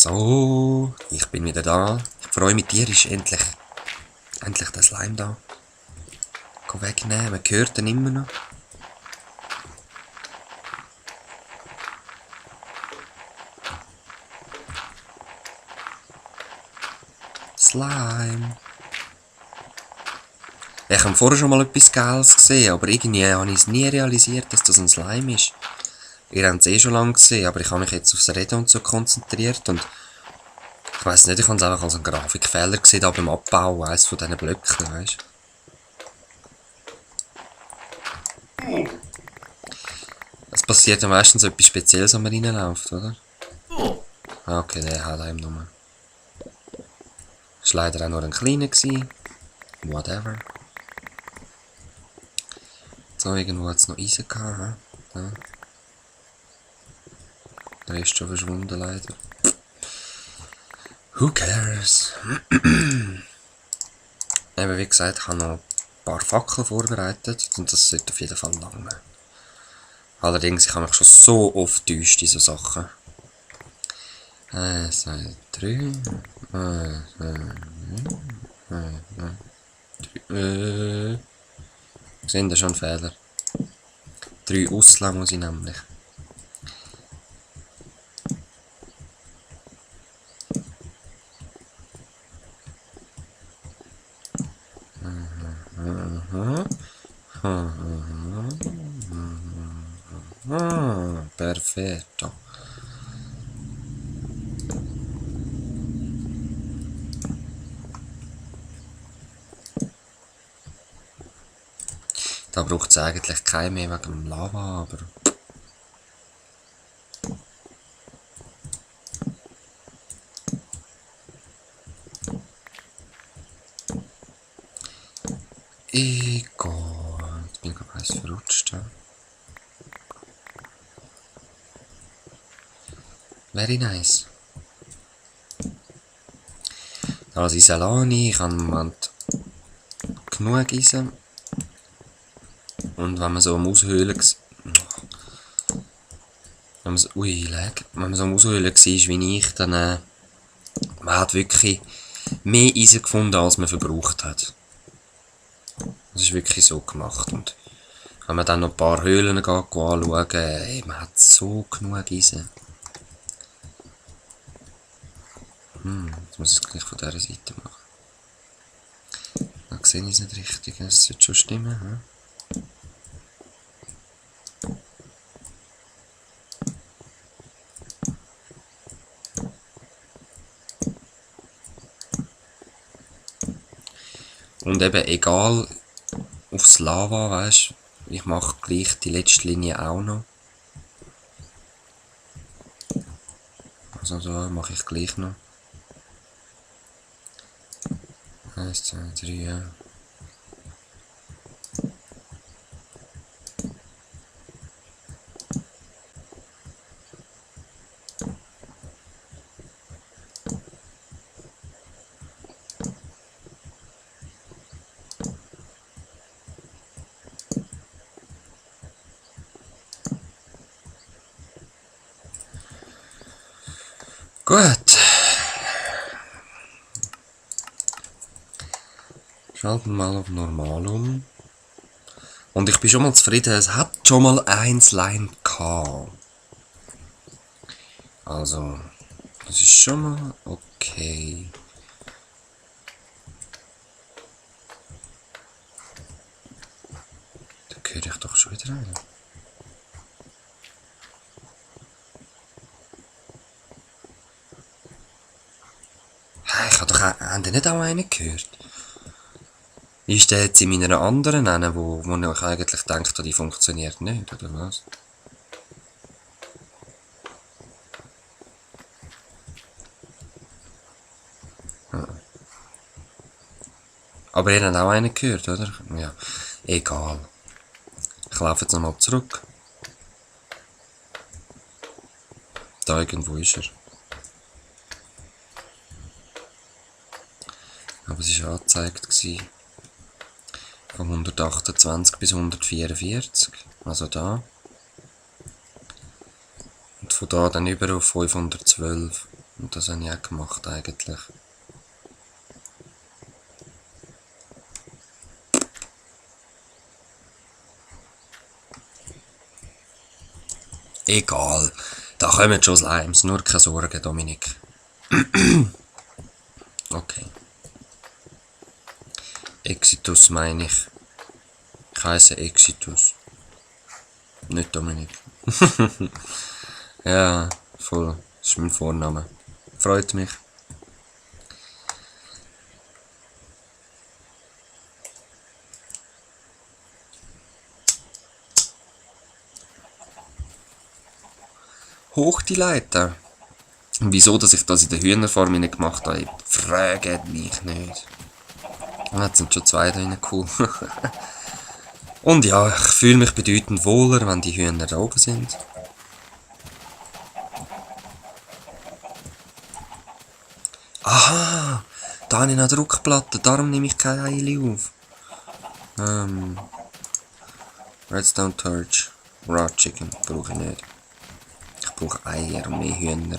So, ich bin wieder da. Ich freue mich, dir ist endlich der Slime da. Komm wegnehmen, man hört ihn immer noch. Slime. Ich habe vorher schon mal etwas Geiles gesehen, aber irgendwie habe ich es nie realisiert, dass das ein Slime ist. Ihr habt es eh schon lange gesehen, aber ich habe mich jetzt aufs Reden und so konzentriert und ich weiss nicht, ich habe es einfach als einen Grafikfehler gesehen, da beim Abbau, eines von diesen Blöcken, weißt du? Es passiert ja meistens etwas Spezielles, wenn man reinläuft, oder? Ah, okay, der hat einem nur. Das war leider auch nur ein kleiner gewesen. Whatever. So, irgendwo hat es noch Eisen gehabt, ja. Der ist schon verschwunden, leider. Who cares? Eben, wie gesagt, ich habe noch ein paar Fackeln vorbereitet und das sollte auf jeden Fall lange. Allerdings, ich habe mich schon so oft täuscht in so Sachen. 1, 2, 3. 1, 2, 3. Sind da schon Fehler? 3 auslassen muss ich nämlich. Perfetto. Da braucht es eigentlich keinen mehr wegen dem Lava, aber... Egal. Jetzt bin ich gerade eins verrutscht. Ja. Very nice. Also Isolani, ich habe im Moment genug Eisen. Und wenn man so am Aushöhlen wenn man so am Aushöhlen war wie ich, dann man hat wirklich mehr Eisen gefunden, als man verbraucht hat. Das ist wirklich so gemacht. Und wenn man dann noch ein paar Höhlen geht, anschauen, man hat so genug Eisen. Jetzt muss ich es gleich von dieser Seite machen. Da sehe ich es nicht richtig, es sollte schon stimmen. Hm? Und eben egal aufs Lava, weißt, ich mache gleich die letzte Linie auch noch. Also da mache ich gleich noch. 1, 2, 3, ja. Gut. Schalten mal auf normal um. Und ich bin schon mal zufrieden, es hat schon mal ein Slime gehabt. Also, das ist schon mal okay. Da gehöre ich doch schon wieder rein. Ich habe doch nicht auch einen gehört. Ist der jetzt in meiner anderen wo ich eigentlich denke, die funktioniert nicht, oder was? Aber ihr habt auch einen gehört, oder? Ja, egal. Ich laufe jetzt nochmal zurück. Da irgendwo ist er. Aber es war angezeigt von 128 bis 144. Also da. Und von da dann über auf 512. Und das habe ich auch gemacht eigentlich. Egal. Da kommen schon Slimes. Nur keine Sorge, Dominik. Okay. Exitus meine ich. Ich heisse Exitus. Nicht Dominik. Ja, voll. Das ist mein Vorname. Freut mich. Hoch die Leiter. Und wieso, dass ich das in der Hühnerfarm nicht gemacht habe, fragt mich nicht. Jetzt sind schon zwei drin, cool. Und ja, ich fühle mich bedeutend wohler, wenn die Hühner da oben sind. Aha, da habe ich eine Druckplatte, darum nehme ich keine Eile auf. Redstone Torch, Raw Chicken, brauche ich nicht. Ich brauche Eier und mehr Hühner.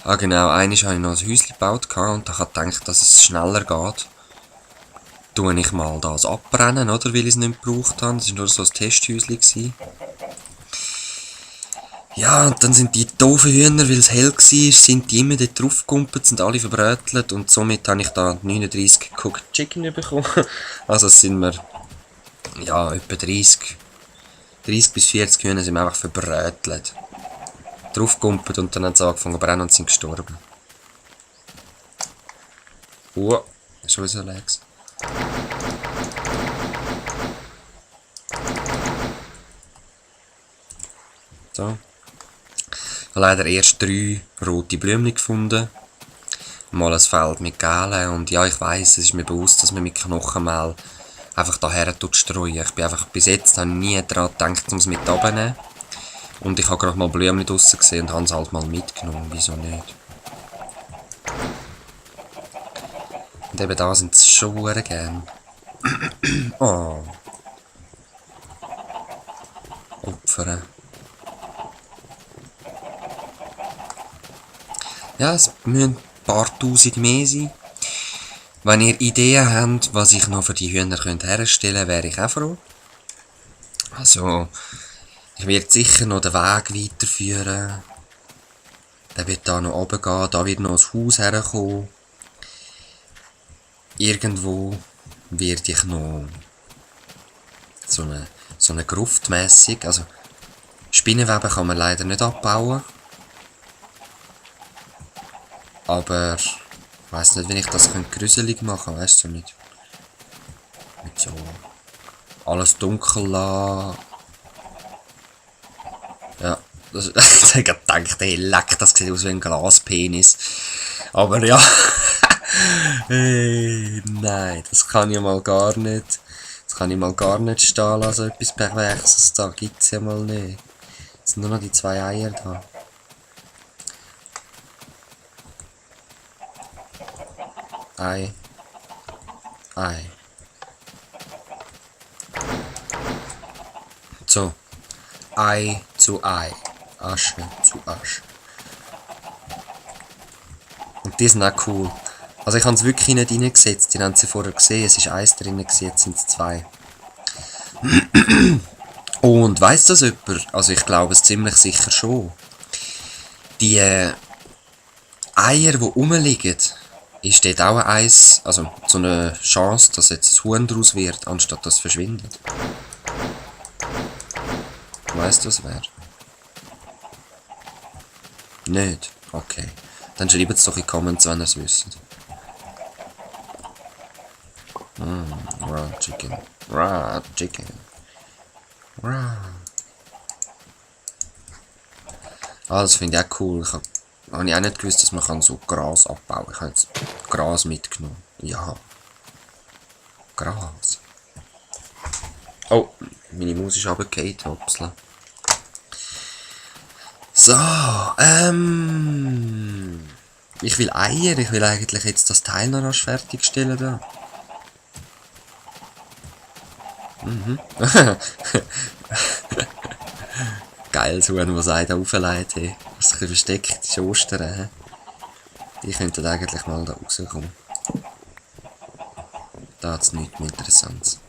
Ah genau, einmal habe ich noch ein Häuschen gebaut und ich habe gedacht, dass es schneller geht. Tue ich mal das abbrennen, oder? Weil ich es nicht gebraucht habe. Das war nur so ein Testhäuschen. Ja, und dann sind die doofen Hühner, weil es hell war, sind die immer dort draufgekumpelt, sind alle verbrötelt und somit habe ich da 39 Cooked Chicken bekommen. Also es sind wir, ja, etwa 30 bis 40 Hühner sind einfach verbrötelt. Draufgekumpelt und dann haben sie angefangen zu brennen und sind gestorben. Schon so Legs. So. Ich habe leider erst 3 rote Blümchen gefunden. Mal ein Feld mit gelben. Und ja, ich weiss, es ist mir bewusst, dass man mit Knochenmehl einfach daher streuen. Ich bin einfach bis jetzt nie daran gedacht, um es mit runterzunehmen. Und ich habe gerade mal Blümchen draussen gesehen und habe es halt mal mitgenommen. Wieso nicht? Und eben da sind sie schon gern. Oh. Opfer. Ja, es müssen ein paar tausend mehr sein. Wenn ihr Ideen habt, was ich noch für die Hühner herstellen könnte, wäre ich auch froh. Also, ich werde sicher noch den Weg weiterführen. Der wird da noch oben gehen, da wird noch ein Haus herkommen. Irgendwo werde ich noch so eine Gruft mässig. Also, Spinnenweben kann man leider nicht abbauen. Aber ich weiss nicht, wie ich das gruselig machen könnte, weißt du, mit so alles dunkel lassen. Ja, das, ich habe gedacht, hey, leck, das sieht aus wie ein Glaspenis. Aber ja, hey, nein, das kann ich mal gar nicht. Das kann ich mal gar nicht stehen lassen, etwas Perverses, da gibt's ja mal nicht. Es sind nur noch die 2 Eier da. Ei. So. Ei zu Ei. Asche zu Asche. Und die sind auch cool. Also ich habe es wirklich nicht reingesetzt. Die haben sie vorher gesehen. Es ist 1 drin, jetzt sind es 2. Und weiss das jemand? Also ich glaube es ziemlich sicher schon. Die Eier, die rumliegen, ist dort auch also so eine Chance, dass jetzt ein Huhn daraus wird, anstatt dass es verschwindet. Weißt du, was wäre? Nicht? Okay. Dann schreibt es doch in die Comments, wenn ihr es wisst. Raw Chicken. Raw Chicken. Raw. Ah, das finde ich auch cool. Habe ich auch nicht gewusst, dass man so Gras abbauen kann. Ich habe jetzt Gras mitgenommen. Ja. Gras. Oh, meine Maus ist runtergefallen. Hopsla. So, ich will Eier. Ich will eigentlich jetzt das Teil noch rasch fertigstellen da. geiles Huhn, das einen da rauflegt. Hey. Das ist ein bisschen versteckt, ist Ostern. He. Die könnten eigentlich mal da rauskommen. Da hat es nichts mehr Interessantes.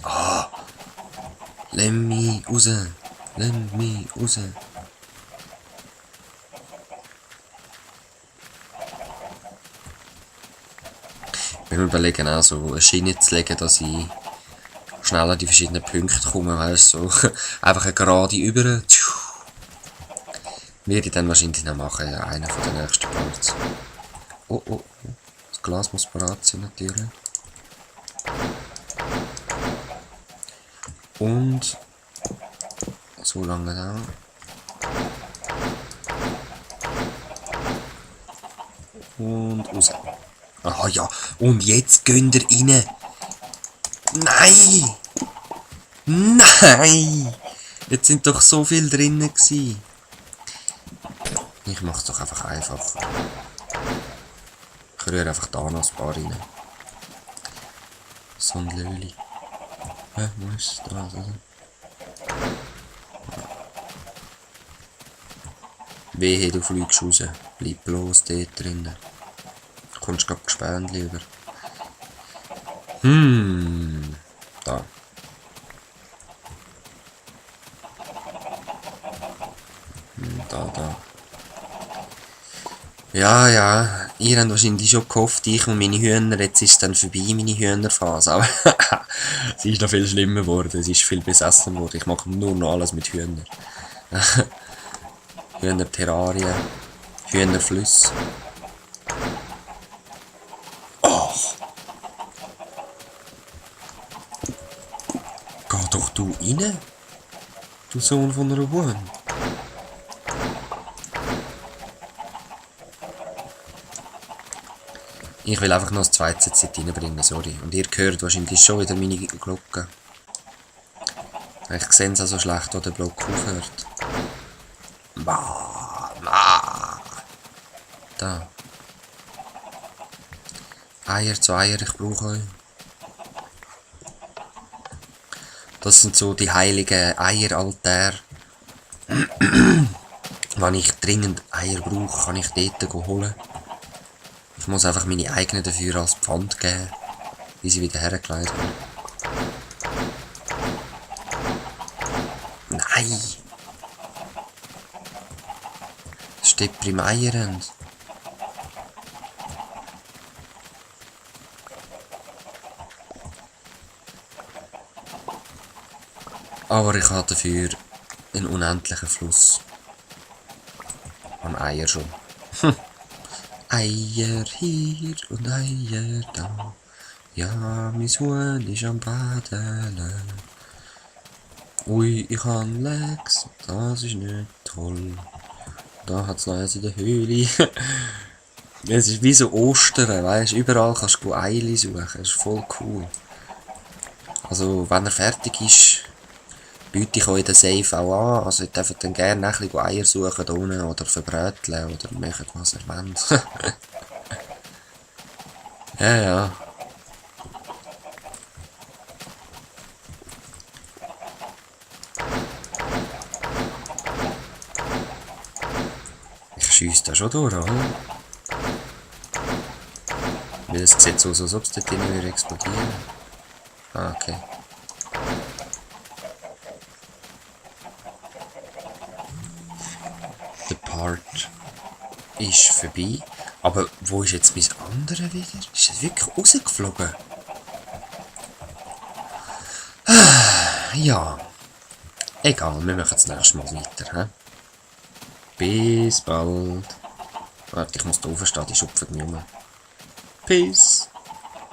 Ah! Lass mich raus! Lass mich raus! Ich bin mir überlegen, auch so eine Schiene zu legen, dass ich schnell an die verschiedenen Punkte komme, weißt du, so einfach eine gerade über. Werde ich dann wahrscheinlich noch machen, ja, einer von den nächsten Parts. Oh, oh, oh. Das Glas muss parat sein, natürlich. Und so lange da. Und raus. Aha, ja. Und jetzt gönnt ihr rein. Nein! Nein! Jetzt sind doch so viel drinnen gewesen. Ich mach's doch einfach einfacher. Ich rühre einfach da noch ein paar rein. So ein Löli. Hä, wo ist das? Also? Wehe, du fliegst raus. Bleib bloß dort drinnen. Du kommst grad gespannt lieber. Da. Da. Ja, ja. Ihr habt wahrscheinlich schon gehofft, ich und meine Hühner, jetzt ist es dann vorbei, meine Hühnerphase. Aber es ist noch viel schlimmer geworden, es ist viel besessen worden. Ich mache nur noch alles mit Hühnern. Hühnerterrarien, Hühnerflüsse. Ach! Geh doch du rein, du Sohn von einer Huhn. Ich will einfach noch das zweite Set reinbringen, sorry. Und ihr hört wahrscheinlich schon wieder meine Glocke. Ich sehe es also schlecht, wo der Block aufhört. Da. Eier zu Eier, ich brauche euch. Das sind so die heiligen Eieraltäre. Wenn ich dringend Eier brauche, kann ich dort holen. Ich muss einfach meine eigenen dafür als Pfand geben, wie sie wieder hergelegt haben. Nein! Das steht beim Eierend. Aber ich habe dafür einen unendlichen Fluss. An Eier schon. Eier hier und Eier da. Ja, mein Huhn ist am Baden. Ui, ich habe Lex, das ist nicht toll. Da hat es noch eins in der Höhle. Es ist wie so Ostern, weißt du, überall kannst du Eile suchen, das ist voll cool. Also, wenn er fertig ist, biete ich euch den Safe auch an. Also, ihr dürft dann gerne ein bisschen Eier suchen da unten oder verbröteln oder machen, was ihr wollt. Ja. Ich schiesse da schon durch, oder? Weil es sieht so aus, als ob es dort drinnen würde explodieren. Ah, okay. Der Part ist vorbei. Aber wo ist jetzt mein anderer wieder? Ist es wirklich rausgeflogen? Ja. Egal, wir machen das nächste Mal weiter. He? Bis bald. Warte, ich muss da aufstehen, die schupfen nicht mehr. Peace.